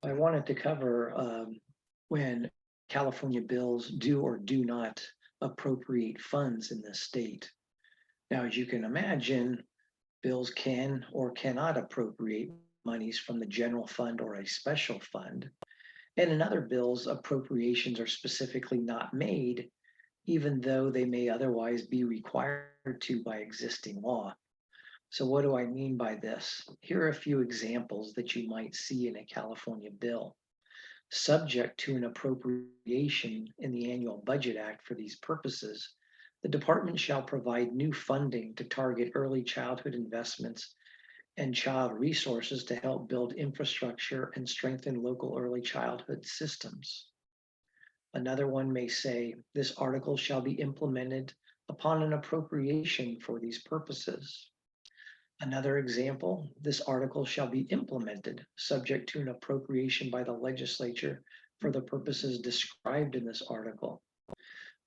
I wanted to cover when California bills do or do not appropriate funds in this state. Now, as you can imagine, bills can or cannot appropriate monies from the general fund or a special fund. And in other bills, appropriations are specifically not made, even though they may otherwise be required to by existing law. So, what do I mean by this? Here are a few examples that you might see in a California bill. Subject to an appropriation in the Annual Budget Act for these purposes, the department shall provide new funding to target early childhood investments and child resources to help build infrastructure and strengthen local early childhood systems. Another one may say, this article shall be implemented upon an appropriation for these purposes. Another example, this article shall be implemented subject to an appropriation by the legislature for the purposes described in this article.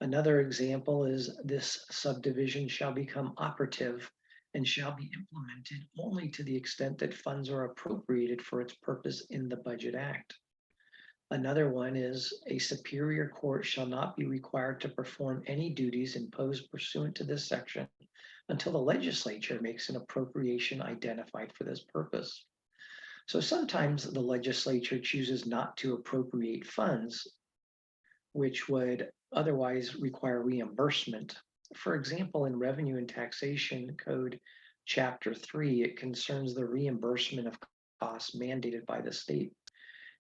Another example is this subdivision shall become operative and shall be implemented only to the extent that funds are appropriated for its purpose in the Budget Act. Another one is a superior court shall not be required to perform any duties imposed pursuant to this section until the legislature makes an appropriation identified for this purpose. So sometimes the legislature chooses not to appropriate funds, which would otherwise require reimbursement. For example, in Revenue and Taxation Code, Chapter 3, it concerns the reimbursement of costs mandated by the state.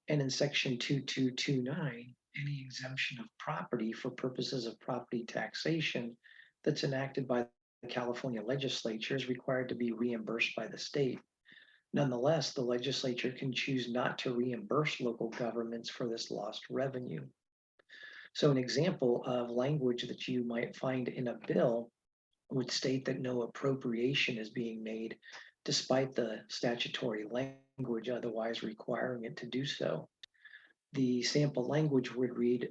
And in Section 2229, any exemption of property for purposes of property taxation that's enacted by the California legislature is required to be reimbursed by the state. Nonetheless, the legislature can choose not to reimburse local governments for this lost revenue. So an example of language that you might find in a bill would state that no appropriation is being made despite the statutory language otherwise requiring it to do so. The sample language would read,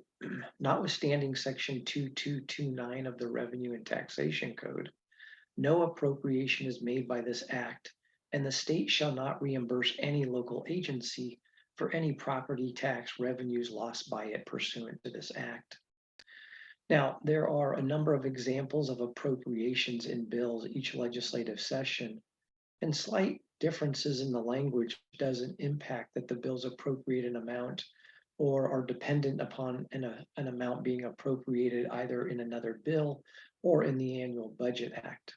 notwithstanding Section 2229 of the Revenue and Taxation Code, no appropriation is made by this act, and the state shall not reimburse any local agency for any property tax revenues lost by it pursuant to this act. Now, there are a number of examples of appropriations in bills each legislative session, and slight differences in the language doesn't impact that the bills appropriate an amount or are dependent upon an amount being appropriated either in another bill or in the Annual Budget Act.